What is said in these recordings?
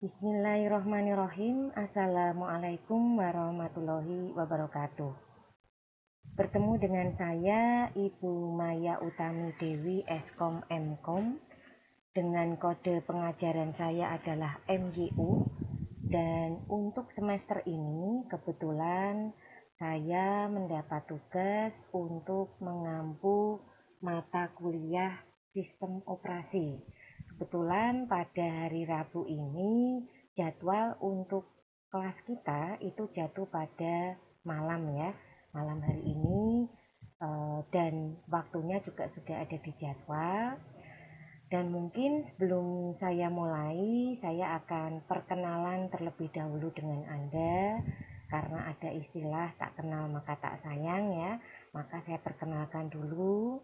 Bismillahirrahmanirrahim. Assalamualaikum warahmatullahi wabarakatuh. Bertemu dengan saya Ibu Maya Utami Dewi Eskom Mkom. Dengan kode pengajaran saya adalah MYU. Dan untuk semester ini kebetulan saya mendapat tugas untuk mengampu mata kuliah sistem operasi. Kebetulan pada hari Rabu ini jadwal untuk kelas kita itu jatuh pada malam ya, malam hari ini, dan waktunya juga sudah ada di jadwal. Dan mungkin sebelum saya mulai, saya akan perkenalan terlebih dahulu dengan Anda. Karena ada istilah tak kenal maka tak sayang ya, maka saya perkenalkan dulu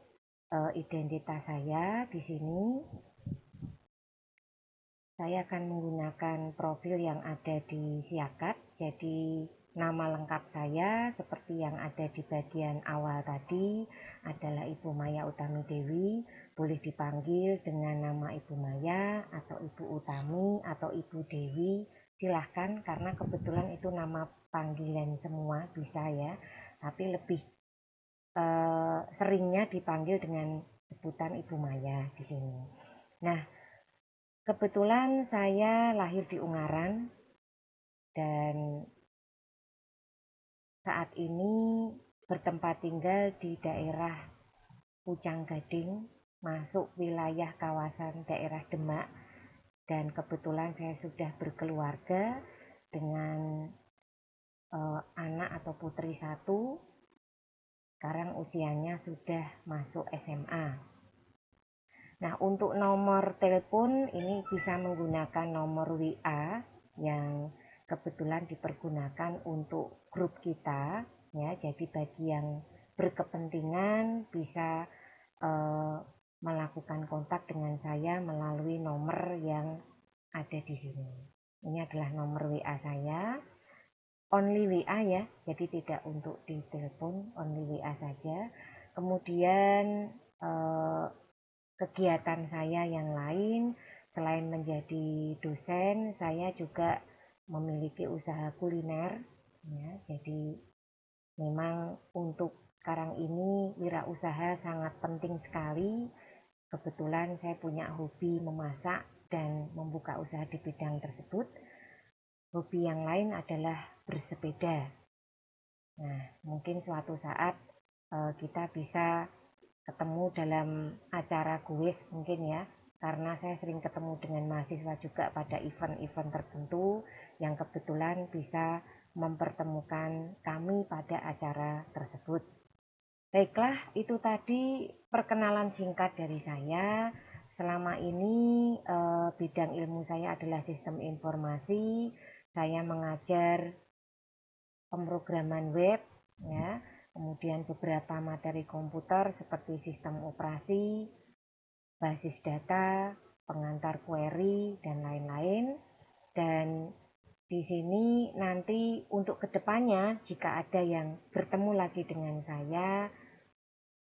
identitas saya di sini. Saya akan menggunakan profil yang ada di Siakat. Jadi nama lengkap saya seperti yang ada di bagian awal tadi adalah Ibu Maya Utami Dewi. Boleh dipanggil dengan nama Ibu Maya atau Ibu Utami atau Ibu Dewi. Silahkan, karena kebetulan itu nama panggilan semua bisa ya. Tapi lebih seringnya dipanggil dengan sebutan Ibu Maya di sini. Nah, kebetulan saya lahir di Ungaran dan saat ini bertempat tinggal di daerah Pucang Gading, masuk wilayah kawasan daerah Demak, dan kebetulan saya sudah berkeluarga dengan anak atau putri satu. Sekarang usianya sudah masuk SMA. Nah, untuk nomor telepon ini bisa menggunakan nomor WA yang kebetulan dipergunakan untuk grup kita ya. Jadi bagi yang berkepentingan bisa melakukan kontak dengan saya melalui nomor yang ada di sini. Ini adalah nomor WA saya. Only WA ya. Jadi tidak untuk di telepon, only WA saja. Kemudian kegiatan saya yang lain, selain menjadi dosen, saya juga memiliki usaha kuliner ya. Jadi memang untuk sekarang ini wirausaha sangat penting sekali. Kebetulan saya punya hobi memasak dan membuka usaha di bidang tersebut. Hobi yang lain adalah bersepeda. Nah, mungkin suatu saat kita bisa ketemu dalam acara kuis mungkin ya, karena saya sering ketemu dengan mahasiswa juga pada event-event tertentu yang kebetulan bisa mempertemukan kami pada acara tersebut. Baiklah, itu tadi perkenalan singkat dari saya. Selama ini bidang ilmu saya adalah sistem informasi. Saya mengajar pemrograman web ya, kemudian beberapa materi komputer seperti sistem operasi, basis data, pengantar query, dan lain-lain. Dan di sini nanti untuk kedepannya jika ada yang bertemu lagi dengan saya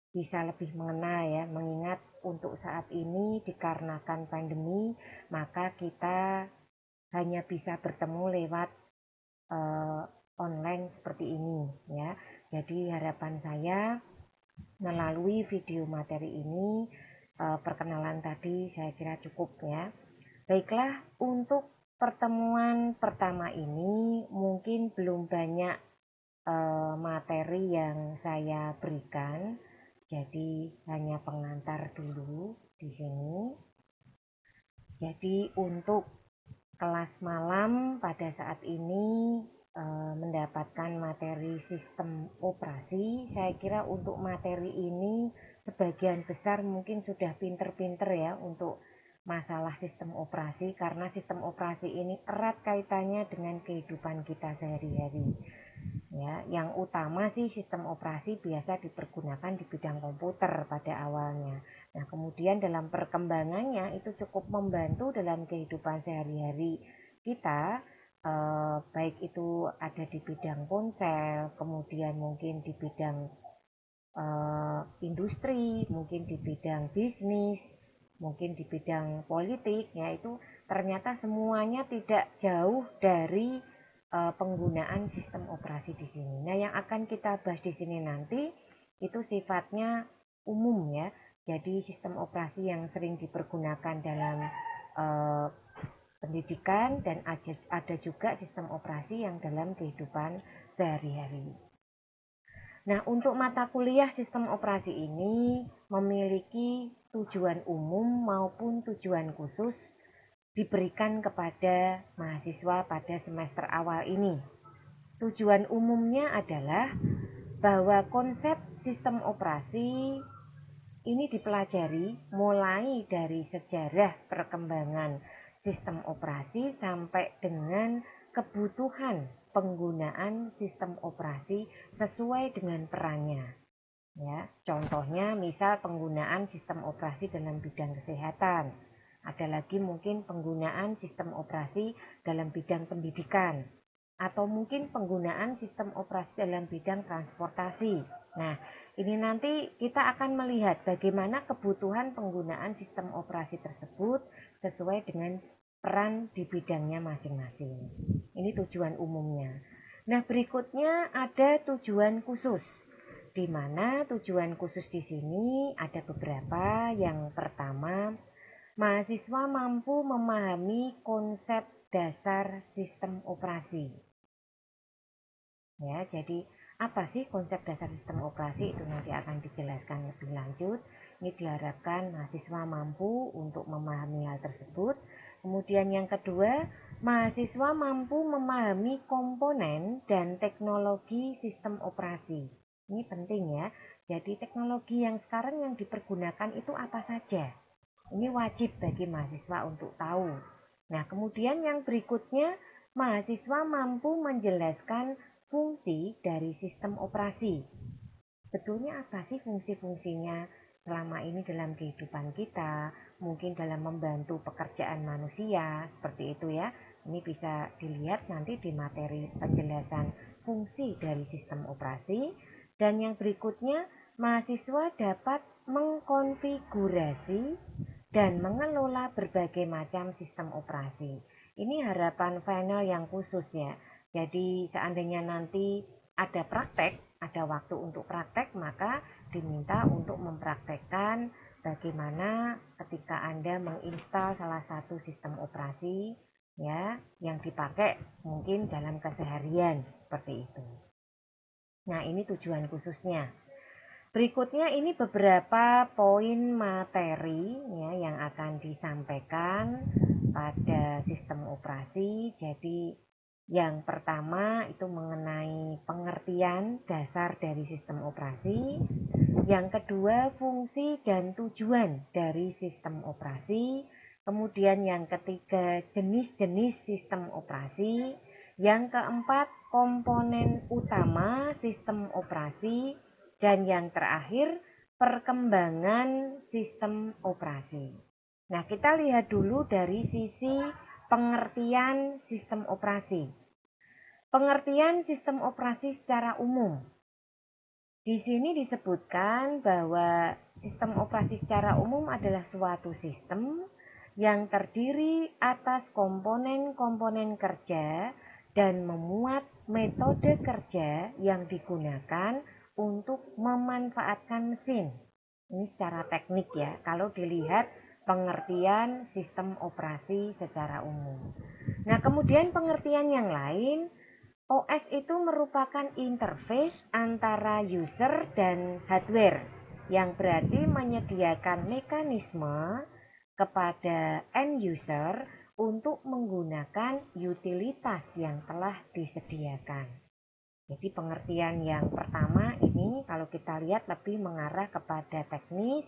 bisa lebih mengenal ya, mengingat untuk saat ini dikarenakan pandemi maka kita hanya bisa bertemu lewat online seperti ini ya. Jadi harapan saya melalui video materi ini perkenalan tadi saya kira cukup ya. Baiklah, untuk pertemuan pertama ini mungkin belum banyak materi yang saya berikan. Jadi hanya pengantar dulu di sini. Jadi untuk kelas malam pada saat ini mendapatkan materi sistem operasi. Saya kira untuk materi ini sebagian besar mungkin sudah pinter-pinter ya untuk masalah sistem operasi, karena sistem operasi ini erat kaitannya dengan kehidupan kita sehari-hari ya. Yang utama sih sistem operasi biasa dipergunakan di bidang komputer pada awalnya. Nah, kemudian dalam perkembangannya itu cukup membantu dalam kehidupan sehari-hari kita, baik itu ada di bidang ponsel, kemudian mungkin di bidang industri, mungkin di bidang bisnis, mungkin di bidang politik, yaitu ternyata semuanya tidak jauh dari penggunaan sistem operasi di sini. Nah, yang akan kita bahas di sini nanti itu sifatnya umum ya. Jadi sistem operasi yang sering dipergunakan dalam pendidikan, dan ada juga sistem operasi yang dalam kehidupan sehari-hari. Nah, untuk mata kuliah sistem operasi ini memiliki tujuan umum maupun tujuan khusus diberikan kepada mahasiswa pada semester awal ini. Tujuan umumnya adalah bahwa konsep sistem operasi ini dipelajari mulai dari sejarah perkembangan sistem operasi sampai dengan kebutuhan penggunaan sistem operasi sesuai dengan perannya. Ya, contohnya misal penggunaan sistem operasi dalam bidang kesehatan. Ada lagi mungkin penggunaan sistem operasi dalam bidang pendidikan, atau mungkin penggunaan sistem operasi dalam bidang transportasi. Nah, ini nanti kita akan melihat bagaimana kebutuhan penggunaan sistem operasi tersebut sesuai dengan peran di bidangnya masing-masing. Ini tujuan umumnya. Nah, berikutnya ada tujuan khusus, di mana tujuan khusus di sini ada beberapa. Yang pertama, mahasiswa mampu memahami konsep dasar sistem operasi. Ya, jadi apa sih konsep dasar sistem operasi, itu nanti akan dijelaskan lebih lanjut. Ini diharapkan mahasiswa mampu untuk memahami hal tersebut. Kemudian yang kedua, mahasiswa mampu memahami komponen dan teknologi sistem operasi. Ini penting ya. Jadi teknologi yang sekarang yang dipergunakan itu apa saja? Ini wajib bagi mahasiswa untuk tahu. Nah, kemudian yang berikutnya, mahasiswa mampu menjelaskan fungsi dari sistem operasi. Sebetulnya apa sih fungsi-fungsinya selama ini dalam kehidupan kita, mungkin dalam membantu pekerjaan manusia, seperti itu ya. Ini bisa dilihat nanti di materi penjelasan fungsi dari sistem operasi. Dan yang berikutnya, mahasiswa dapat mengkonfigurasi dan mengelola berbagai macam sistem operasi. Ini harapan final yang khusus ya. Jadi seandainya nanti ada praktek, ada waktu untuk praktek, maka diminta untuk mempraktekkan bagaimana ketika Anda menginstal salah satu sistem operasi ya yang dipakai mungkin dalam keseharian seperti itu. Nah, ini tujuan khususnya. Berikutnya ini beberapa poin materi ya yang akan disampaikan pada sistem operasi. Jadi yang pertama itu mengenai pengertian dasar dari sistem operasi. Yang kedua, fungsi dan tujuan dari sistem operasi. Kemudian yang ketiga, jenis-jenis sistem operasi. Yang keempat, komponen utama sistem operasi. Dan yang terakhir, perkembangan sistem operasi. Nah, kita lihat dulu dari sisi pengertian sistem operasi. Pengertian sistem operasi secara umum. Di sini disebutkan bahwa sistem operasi secara umum adalah suatu sistem yang terdiri atas komponen-komponen kerja dan memuat metode kerja yang digunakan untuk memanfaatkan mesin. Ini secara teknik ya, kalau dilihat pengertian sistem operasi secara umum. Nah, kemudian pengertian yang lain, OS itu merupakan interface antara user dan hardware, yang berarti menyediakan mekanisme kepada end user untuk menggunakan utilitas yang telah disediakan. Jadi pengertian yang pertama ini kalau kita lihat lebih mengarah kepada teknis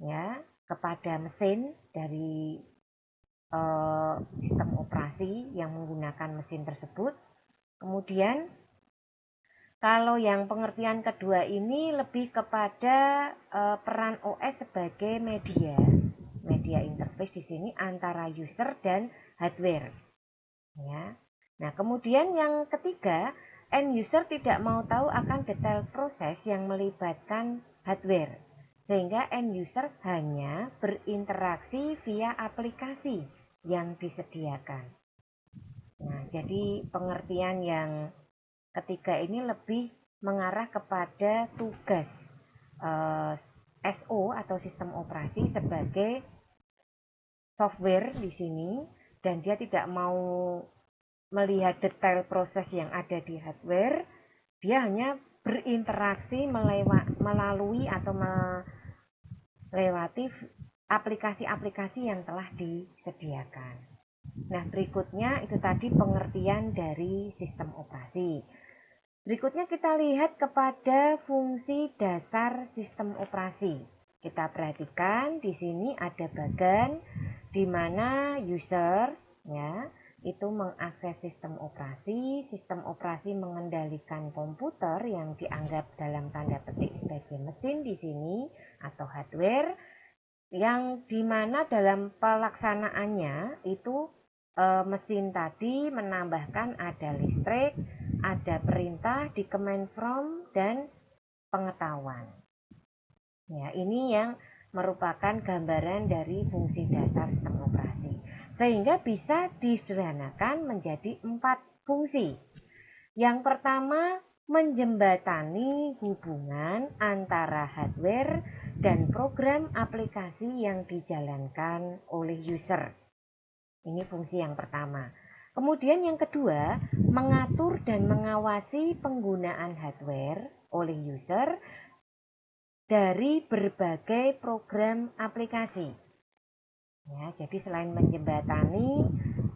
ya, kepada mesin dari sistem operasi yang menggunakan mesin tersebut. Kemudian kalau yang pengertian kedua ini lebih kepada peran OS sebagai media interface di sini antara user dan hardware. Ya. Nah, kemudian yang ketiga, end user tidak mau tahu akan detail proses yang melibatkan hardware. sehingga end user hanya berinteraksi via aplikasi yang disediakan. Nah, jadi pengertian yang ketiga ini lebih mengarah kepada tugas SO atau sistem operasi sebagai software di sini, dan dia tidak mau melihat detail proses yang ada di hardware. Dia hanya berinteraksi melalui atau melewati aplikasi-aplikasi yang telah disediakan. Nah, berikutnya itu tadi pengertian dari sistem operasi. Berikutnya kita lihat kepada fungsi dasar sistem operasi. Kita perhatikan di sini ada bagan di mana user ya itu mengakses sistem operasi mengendalikan komputer yang dianggap dalam tanda petik sebagai mesin di sini atau hardware, yang dimana dalam pelaksanaannya itu mesin tadi menambahkan ada listrik, ada perintah di command from dan pengetahuan. Ya, ini yang merupakan gambaran dari fungsi dasar sistem operasi. Sehingga bisa disederhanakan menjadi 4 fungsi. Yang pertama, menjembatani hubungan antara hardware dan program aplikasi yang dijalankan oleh user. Ini fungsi yang pertama. Kemudian yang kedua, mengatur dan mengawasi penggunaan hardware oleh user dari berbagai program aplikasi. Ya, jadi selain menjembatani,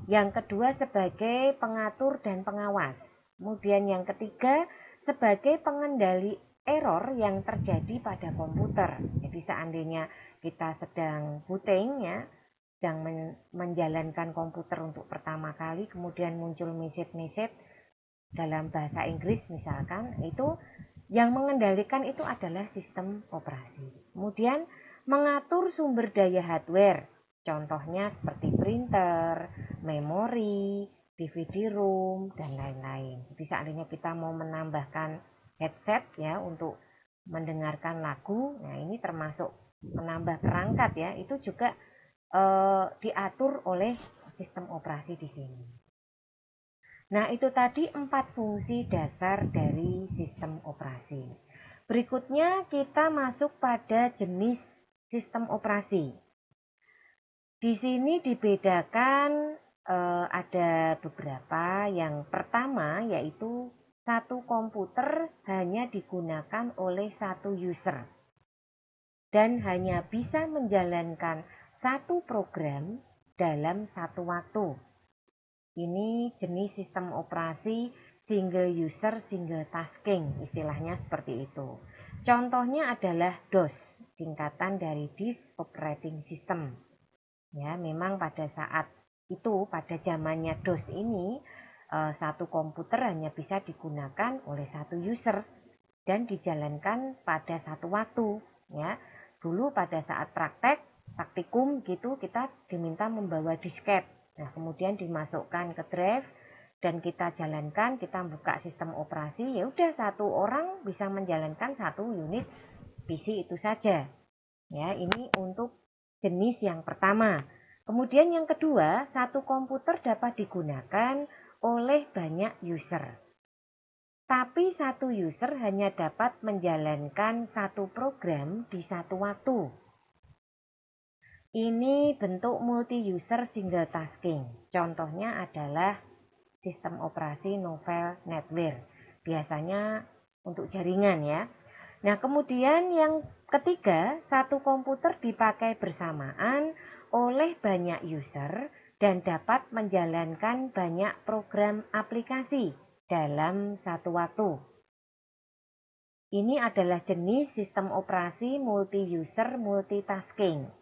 yang kedua sebagai pengatur dan pengawas. Kemudian yang ketiga sebagai pengendali error yang terjadi pada komputer. Jadi seandainya kita sedang booting ya, sedang menjalankan komputer untuk pertama kali, kemudian muncul message-message dalam bahasa Inggris misalkan, itu yang mengendalikan itu adalah sistem operasi. Kemudian mengatur sumber daya hardware, contohnya seperti printer, memori, DVD room, dan lain-lain. Jadi seandainya kita mau menambahkan headset ya untuk mendengarkan lagu, nah ini termasuk menambah perangkat ya, itu juga diatur oleh sistem operasi di sini. Nah, itu tadi 4 fungsi dasar dari sistem operasi. Berikutnya kita masuk pada jenis sistem operasi. Di sini dibedakan ada beberapa. Yang pertama yaitu satu komputer hanya digunakan oleh satu user dan hanya bisa menjalankan satu program dalam satu waktu. Ini jenis sistem operasi single user single tasking, istilahnya seperti itu. Contohnya adalah DOS, singkatan dari Disk Operating System. Ya, memang pada saat itu, pada zamannya DOS ini, satu komputer hanya bisa digunakan oleh satu user dan dijalankan pada satu waktu. Ya, dulu pada saat praktikum gitu, kita diminta membawa disket. Nah, kemudian dimasukkan ke drive dan kita jalankan, kita buka sistem operasi, ya udah satu orang bisa menjalankan satu unit PC itu saja. Ya, ini untuk jenis yang pertama. Kemudian yang kedua, satu komputer dapat digunakan oleh banyak user. Tapi satu user hanya dapat menjalankan satu program di satu waktu. Ini bentuk multi-user single tasking. Contohnya adalah sistem operasi novel NetWare. Biasanya untuk jaringan ya. Nah, kemudian yang ketiga, satu komputer dipakai bersamaan oleh banyak user dan dapat menjalankan banyak program aplikasi dalam satu waktu. Ini adalah jenis sistem operasi multi-user multitasking.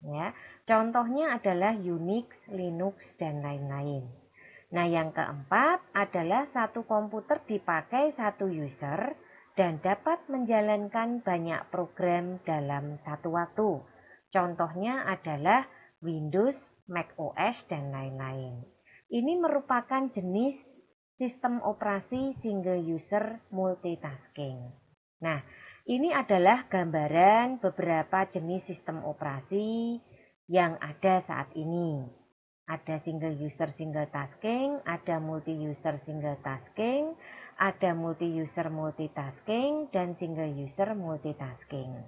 Ya, contohnya adalah Unix, Linux, dan lain-lain. Nah, yang keempat adalah satu komputer dipakai satu user dan dapat menjalankan banyak program dalam satu waktu. Contohnya adalah Windows, Mac OS, dan lain-lain. Ini merupakan jenis sistem operasi single user multitasking. Nah, Ini adalah gambaran beberapa jenis sistem operasi yang ada saat ini. Ada single user single tasking, ada multi user single tasking, ada multi user multitasking, dan single user multitasking.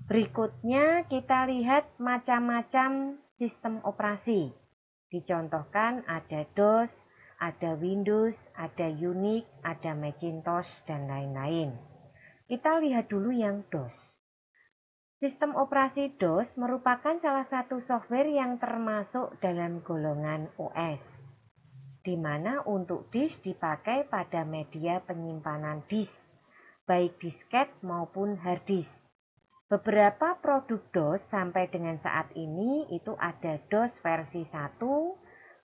Berikutnya kita lihat macam-macam sistem operasi. Dicontohkan ada DOS, ada Windows, ada Unix, ada Macintosh, dan lain-lain. Kita lihat dulu yang DOS. Sistem operasi DOS merupakan salah satu software yang termasuk dalam golongan OS, di mana untuk disk dipakai pada media penyimpanan disk, baik disket maupun hard disk. Beberapa produk DOS sampai dengan saat ini itu ada DOS versi 1,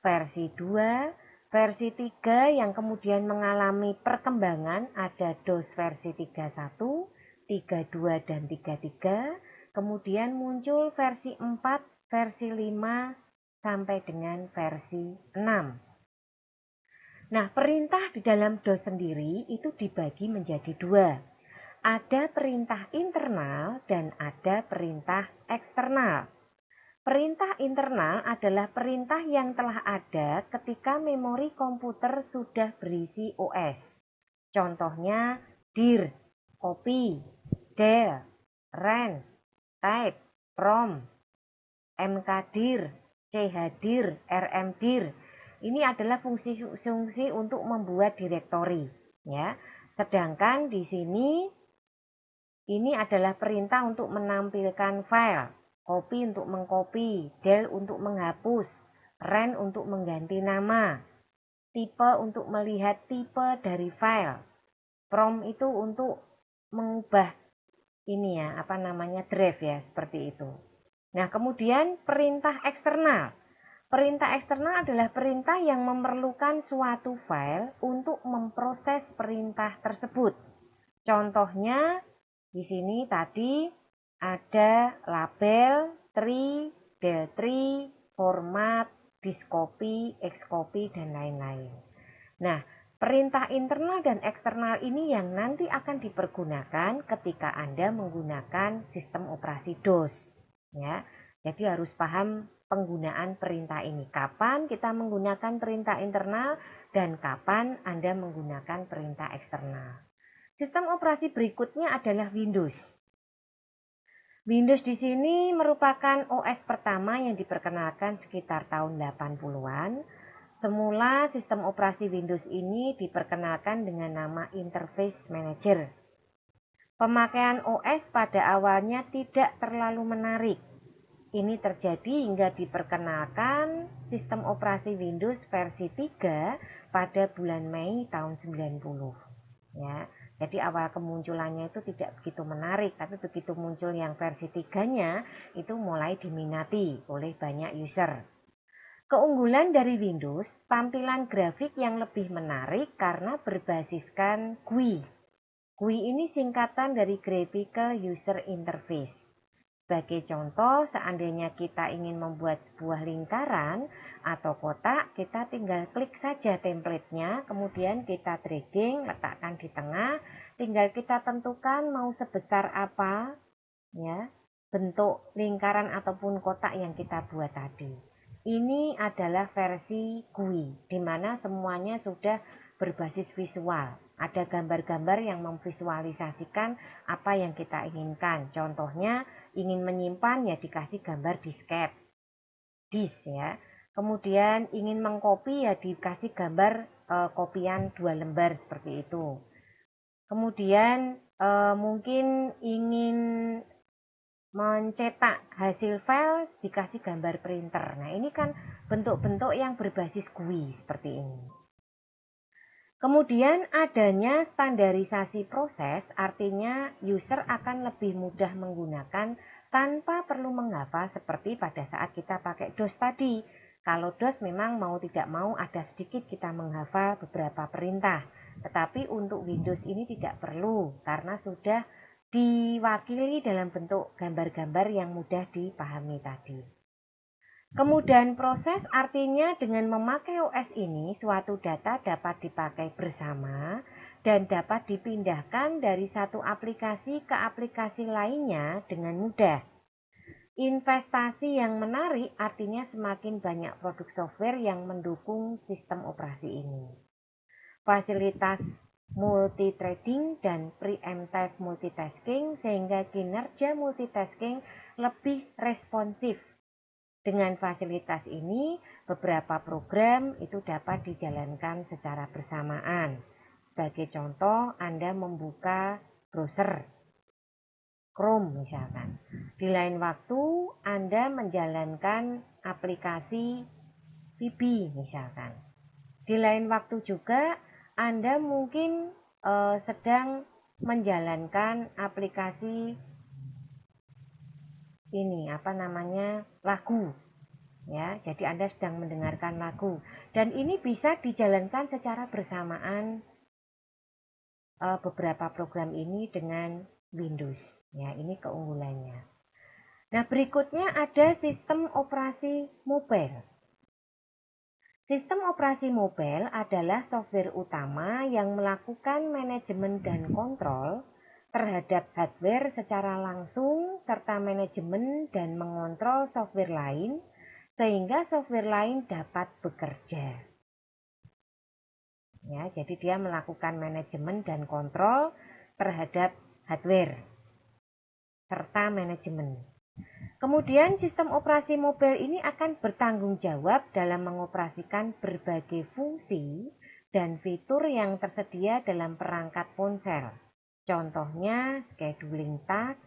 versi 2, versi 3 yang kemudian mengalami perkembangan, ada DOS versi 31, 32 dan 33, kemudian muncul versi 4, versi 5 sampai dengan versi 6. Nah, perintah di dalam DOS sendiri itu dibagi menjadi dua. Ada perintah internal dan ada perintah eksternal. Perintah internal adalah perintah yang telah ada ketika memori komputer sudah berisi OS. Contohnya dir, copy, del, ren, type, prom, mkdir, chdir, rmdir. Ini adalah fungsi-fungsi untuk membuat direktori, ya. Sedangkan di sini ini adalah perintah untuk menampilkan file, copy untuk mengcopy, del untuk menghapus, ren untuk mengganti nama, tipe untuk melihat tipe dari file, prom itu untuk mengubah ini ya, drive ya, seperti itu. Nah, kemudian perintah eksternal. Perintah eksternal adalah perintah yang memerlukan suatu file untuk memproses perintah tersebut. Contohnya di sini tadi ada label, tree, del tree, format, disk copy, xcopy, dan lain-lain. Nah, perintah internal dan eksternal ini yang nanti akan dipergunakan ketika Anda menggunakan sistem operasi DOS. Ya, jadi harus paham penggunaan perintah ini. Kapan kita menggunakan perintah internal dan kapan Anda menggunakan perintah eksternal. Sistem operasi berikutnya adalah Windows. Windows di sini merupakan OS pertama yang diperkenalkan sekitar tahun 80-an. Semula sistem operasi Windows ini diperkenalkan dengan nama Interface Manager. Pemakaian OS pada awalnya tidak terlalu menarik. Ini terjadi hingga diperkenalkan sistem operasi Windows versi 3 pada bulan Mei tahun 90. Ya. Jadi awal kemunculannya itu tidak begitu menarik, tapi begitu muncul yang versi 3-nya itu mulai diminati oleh banyak user. Keunggulan dari Windows, tampilan grafik yang lebih menarik karena berbasiskan GUI. GUI ini singkatan dari Graphical User Interface. Sebagai contoh, seandainya kita ingin membuat sebuah lingkaran atau kotak, kita tinggal klik saja template-nya, kemudian kita dragging, letakkan di tengah, tinggal kita tentukan mau sebesar apa, ya, bentuk lingkaran ataupun kotak yang kita buat tadi. Ini adalah versi GUI, di mana semuanya sudah berbasis visual. Ada gambar-gambar yang memvisualisasikan apa yang kita inginkan. Contohnya, ingin menyimpan ya dikasih gambar disket, disk ya. Kemudian ingin mengcopy ya dikasih gambar kopian 2 lembar seperti itu. Kemudian mungkin ingin mencetak hasil file dikasih gambar printer. Nah, ini kan bentuk-bentuk yang berbasis GUI seperti ini. Kemudian adanya standarisasi proses, artinya user akan lebih mudah menggunakan tanpa perlu menghafal seperti pada saat kita pakai DOS tadi. Kalau DOS memang mau tidak mau ada sedikit kita menghafal beberapa perintah. Tetapi untuk Windows ini tidak perlu karena sudah diwakili dalam bentuk gambar-gambar yang mudah dipahami tadi. Kemudian proses artinya dengan memakai OS ini suatu data dapat dipakai bersama dan dapat dipindahkan dari satu aplikasi ke aplikasi lainnya dengan mudah. Investasi yang menarik artinya semakin banyak produk software yang mendukung sistem operasi ini. Fasilitas multithreading dan preemptive multitasking sehingga kinerja multitasking lebih responsif. Dengan fasilitas ini, beberapa program itu dapat dijalankan secara bersamaan. Sebagai contoh, Anda membuka browser Chrome misalkan. Di lain waktu Anda menjalankan aplikasi VB misalkan. Di lain waktu juga Anda mungkin sedang menjalankan aplikasi lagu. Ya, jadi Anda sedang mendengarkan lagu dan ini bisa dijalankan secara bersamaan beberapa program ini dengan Windows. Ya, ini keunggulannya. Nah, berikutnya ada sistem operasi mobile. Sistem operasi mobile adalah software utama yang melakukan manajemen dan kontrol terhadap hardware secara langsung serta manajemen dan mengontrol software lain sehingga software lain dapat bekerja. Ya, jadi dia melakukan manajemen dan kontrol terhadap hardware serta manajemen. Kemudian sistem operasi mobile ini akan bertanggung jawab dalam mengoperasikan berbagai fungsi dan fitur yang tersedia dalam perangkat ponsel. Contohnya scheduling task,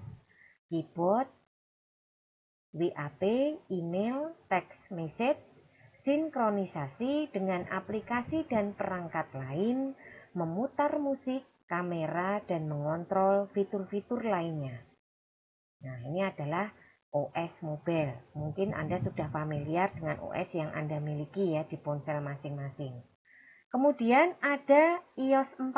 keyboard, WAP, email, text message, sinkronisasi dengan aplikasi dan perangkat lain, memutar musik, kamera, dan mengontrol fitur-fitur lainnya. Nah, ini adalah OS mobile. Mungkin Anda sudah familiar dengan OS yang Anda miliki ya di ponsel masing-masing. Kemudian ada iOS 4.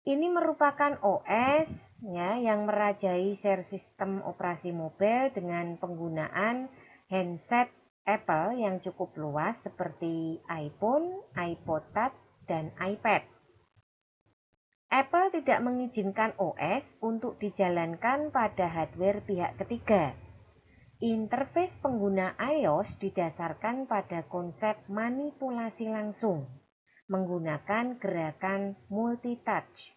Ini merupakan OS ya yang merajai share sistem operasi mobile dengan penggunaan handset Apple yang cukup luas seperti iPhone, iPod Touch, dan iPad. Apple tidak mengizinkan OS untuk dijalankan pada hardware pihak ketiga. Interface pengguna iOS didasarkan pada konsep manipulasi langsung, menggunakan gerakan multitouch.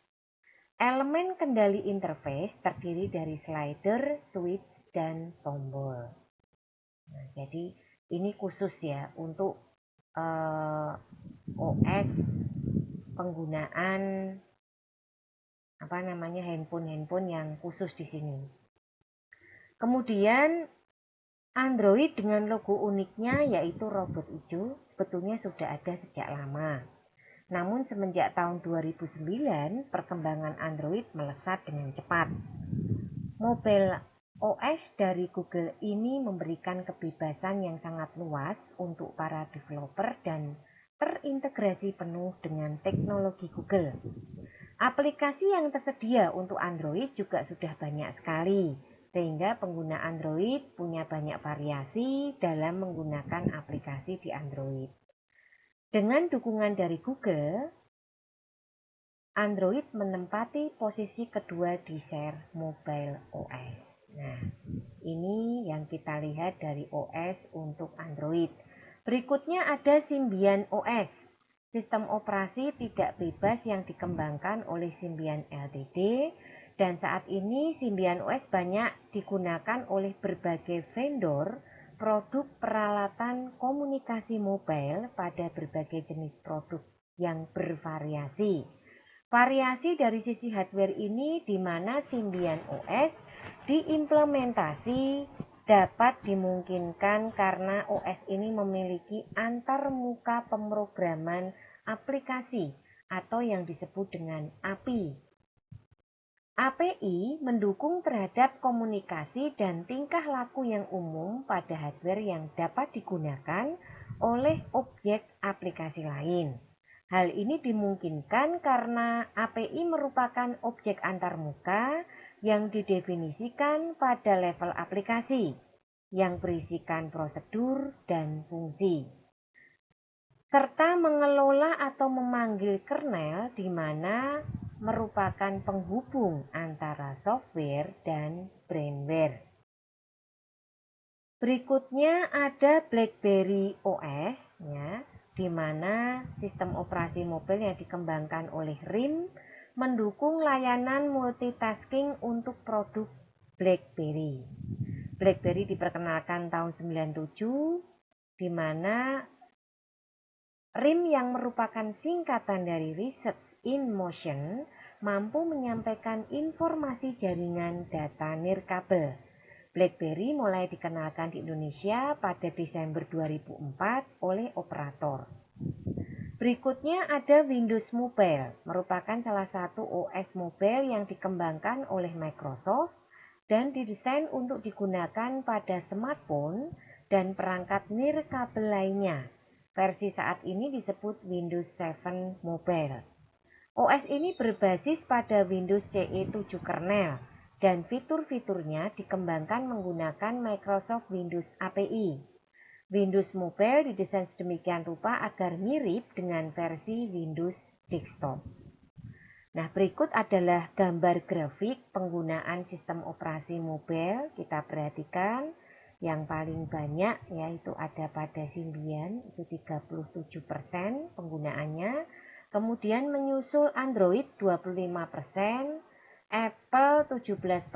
Elemen kendali interface terdiri dari slider, switch, dan tombol. Nah, jadi ini khusus ya untuk OS penggunaan handphone yang khusus di sini. Kemudian Android dengan logo uniknya yaitu robot hijau sebetulnya sudah ada sejak lama. Namun semenjak tahun 2009 perkembangan Android melesat dengan cepat. Mobile OS dari Google ini memberikan kebebasan yang sangat luas untuk para developer dan terintegrasi penuh dengan teknologi Google. Aplikasi yang tersedia untuk Android juga sudah banyak sekali, sehingga pengguna Android punya banyak variasi dalam menggunakan aplikasi di Android. Dengan dukungan dari Google, Android menempati posisi kedua di share mobile OS. Nah, ini yang kita lihat dari OS untuk Android. Berikutnya ada Symbian OS. Sistem operasi tidak bebas yang dikembangkan oleh Symbian Ltd dan saat ini Symbian OS banyak digunakan oleh berbagai vendor produk peralatan komunikasi mobile pada berbagai jenis produk yang bervariasi. Variasi dari sisi hardware ini di mana Symbian OS diimplementasi dapat dimungkinkan karena OS ini memiliki antarmuka pemrograman aplikasi atau yang disebut dengan API. API mendukung terhadap komunikasi dan tingkah laku yang umum pada hardware yang dapat digunakan oleh objek aplikasi lain. Hal ini dimungkinkan karena API merupakan objek antarmuka yang didefinisikan pada level aplikasi, yang berisikan prosedur dan fungsi. serta mengelola atau memanggil kernel di mana merupakan penghubung antara software dan brainware. Berikutnya ada BlackBerry OS, ya, di mana sistem operasi mobil yang dikembangkan oleh RIM mendukung layanan multitasking untuk produk BlackBerry. BlackBerry diperkenalkan tahun 97, di mana RIM yang merupakan singkatan dari Research in Motion mampu menyampaikan informasi jaringan data nirkabel. BlackBerry mulai dikenalkan di Indonesia pada Desember 2004 oleh operator. Berikutnya ada Windows Mobile, merupakan salah satu OS mobile yang dikembangkan oleh Microsoft dan didesain untuk digunakan pada smartphone dan perangkat nirkabel lainnya. Versi saat ini disebut Windows 7 Mobile. OS ini berbasis pada Windows CE 7 kernel dan fitur-fiturnya dikembangkan menggunakan Microsoft Windows API. Windows Mobile didesain sedemikian rupa agar mirip dengan versi Windows Desktop. Nah, berikut adalah gambar grafik penggunaan sistem operasi mobile. Kita perhatikan yang paling banyak yaitu ada pada Symbian, itu 37% penggunaannya. Kemudian menyusul Android 25%, Apple 17%,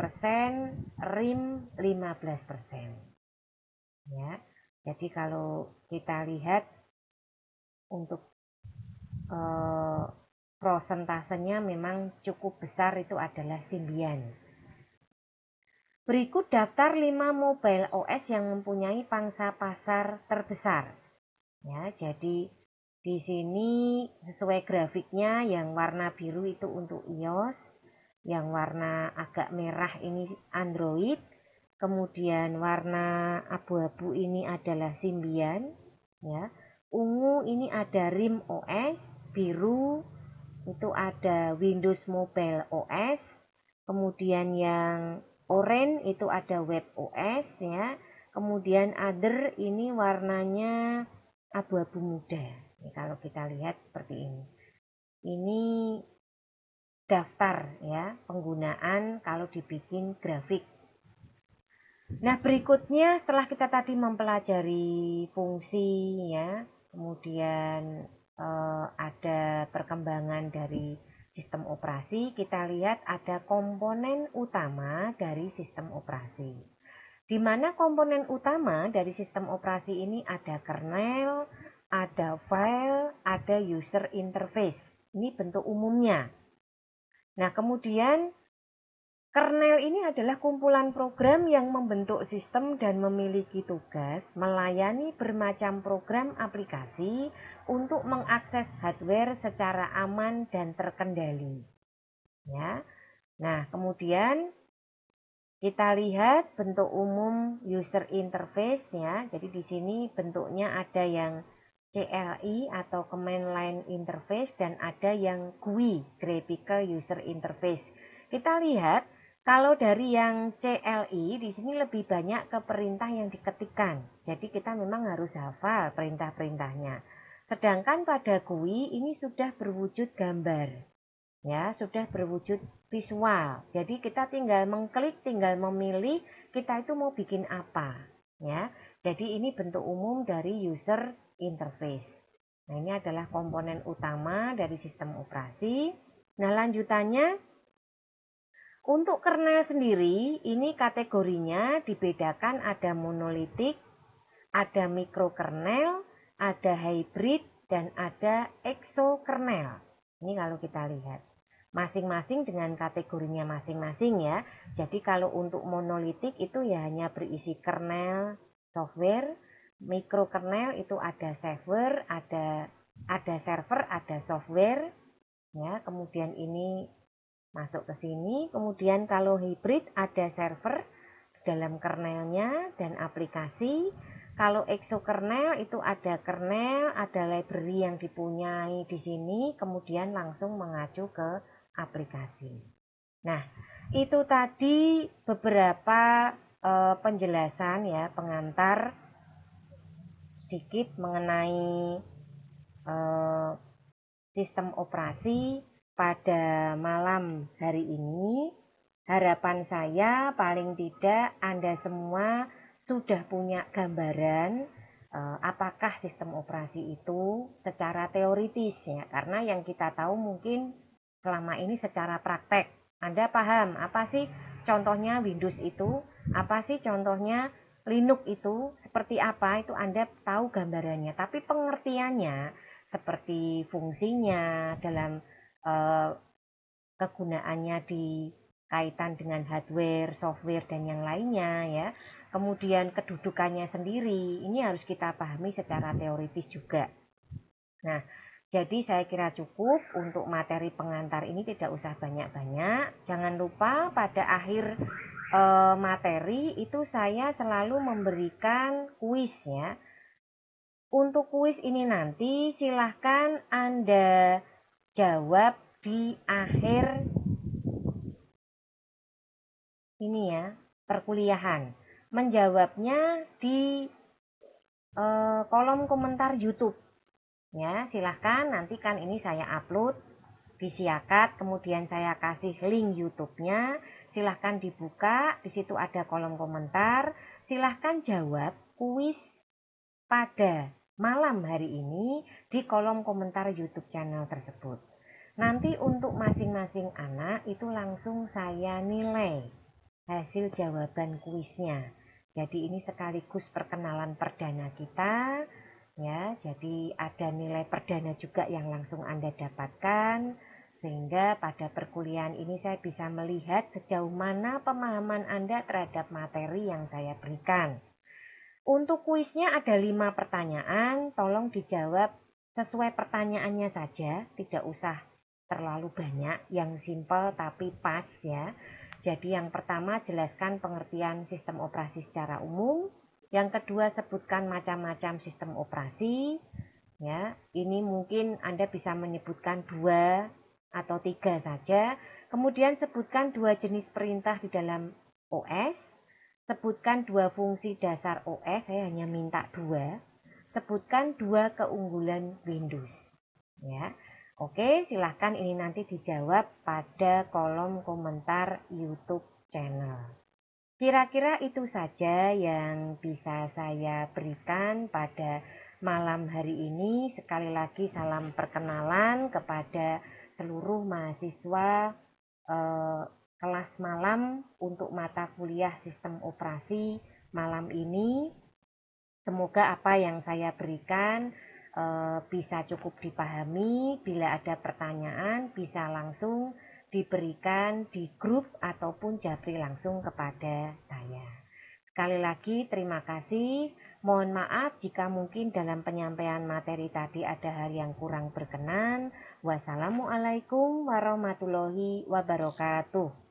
RIM 15%. Ya. Jadi kalau kita lihat untuk prosentasenya memang cukup besar, itu adalah Symbian. Berikut daftar 5 mobile OS yang mempunyai pangsa pasar terbesar. Ya, jadi di sini sesuai grafiknya yang warna biru itu untuk iOS, yang warna agak merah ini Android, kemudian warna abu-abu ini adalah Symbian, ya. Ungu ini ada RIM OS, biru itu ada Windows Mobile OS, kemudian yang oranye itu ada Web OS, ya. Kemudian other ini warnanya abu-abu muda. Ini kalau kita lihat seperti ini. Ini daftar ya penggunaan kalau dibikin grafik. Nah, berikutnya setelah kita tadi mempelajari fungsi ya, kemudian ada perkembangan dari sistem operasi, kita lihat ada komponen utama dari sistem operasi. Di mana komponen utama dari sistem operasi ini ada kernel, ada file, ada user interface. Ini bentuk umumnya. Nah, kemudian kernel ini adalah kumpulan program yang membentuk sistem dan memiliki tugas melayani bermacam program aplikasi untuk mengakses hardware secara aman dan terkendali. Ya. Nah, kemudian kita lihat bentuk umum user interface ya. Jadi di sini bentuknya ada yang CLI atau Command Line Interface dan ada yang GUI, Graphical User Interface. Kita lihat kalau dari yang CLI di sini lebih banyak ke perintah yang diketikkan. Jadi kita memang harus hafal perintah-perintahnya. Sedangkan pada GUI ini sudah berwujud gambar. Ya, sudah berwujud visual. Jadi kita tinggal mengklik, tinggal memilih kita itu mau bikin apa, ya. Jadi ini bentuk umum dari user interface. Nah, ini adalah komponen utama dari sistem operasi. Nah, lanjutannya untuk kernel sendiri, ini kategorinya dibedakan ada monolitik, ada mikrokernel, ada hybrid, dan ada exokernel. Ini kalau kita lihat. Masing-masing dengan kategorinya masing-masing ya. Jadi kalau untuk monolitik itu ya hanya berisi kernel, software. Mikrokernel itu ada server, ada server, ada software. Ya, kemudian ini masuk ke sini. Kemudian kalau hybrid ada server dalam kernelnya dan aplikasi. Kalau exokernel itu ada kernel, ada library yang dipunyai di sini, kemudian langsung mengacu ke aplikasi. Nah, itu tadi beberapa penjelasan ya, pengantar sedikit mengenai eh, sistem operasi pada malam hari ini. Harapan saya paling tidak Anda semua sudah punya gambaran apakah sistem operasi itu secara teoritis ya. Karena yang kita tahu mungkin selama ini secara praktek. Anda paham apa sih contohnya Windows itu, apa sih contohnya Linux itu, seperti apa itu Anda tahu gambarannya. Tapi pengertiannya seperti fungsinya dalam kegunaannya di kaitan dengan hardware, software, dan yang lainnya ya. Kemudian kedudukannya sendiri, ini harus kita pahami secara teoritis juga. Nah, jadi saya kira cukup untuk materi pengantar ini, tidak usah banyak-banyak. Jangan lupa pada akhir materi itu saya selalu memberikan kuis ya. Untuk kuis ini nanti silahkan Anda jawab di akhir ini ya, perkuliahan. Menjawabnya di kolom komentar YouTube. Ya, silahkan nanti kan ini saya upload di Siakat, kemudian saya kasih link YouTube-nya. Silahkan dibuka, di situ ada kolom komentar. Silahkan jawab kuis pada malam hari ini di kolom komentar YouTube channel tersebut. Nanti untuk masing-masing anak itu langsung saya nilai hasil jawaban kuisnya. Jadi ini sekaligus perkenalan perdana kita ya. Jadi ada nilai perdana juga yang langsung Anda dapatkan, sehingga pada perkuliahan ini saya bisa melihat sejauh mana pemahaman Anda terhadap materi yang saya berikan. Untuk kuisnya ada 5 pertanyaan, tolong dijawab sesuai pertanyaannya saja, tidak usah terlalu banyak, yang simpel tapi pas ya. Jadi yang pertama jelaskan pengertian sistem operasi secara umum, yang kedua sebutkan macam-macam sistem operasi ya. Ini mungkin Anda bisa menyebutkan 2 atau 3 saja. Kemudian sebutkan 2 jenis perintah di dalam OS. Sebutkan 2 fungsi dasar OS, saya hanya minta 2. Sebutkan 2 keunggulan Windows. Ya. Oke, silahkan ini nanti dijawab pada kolom komentar YouTube channel. Kira-kira itu saja yang bisa saya berikan pada malam hari ini. Sekali lagi salam perkenalan kepada seluruh mahasiswa kelas malam untuk mata kuliah sistem operasi malam ini. Semoga apa yang saya berikan bisa cukup dipahami. Bila ada pertanyaan bisa langsung diberikan di grup ataupun japri langsung kepada saya. Sekali lagi terima kasih. Mohon maaf jika mungkin dalam penyampaian materi tadi ada hal yang kurang berkenan. Wassalamualaikum warahmatullahi wabarakatuh.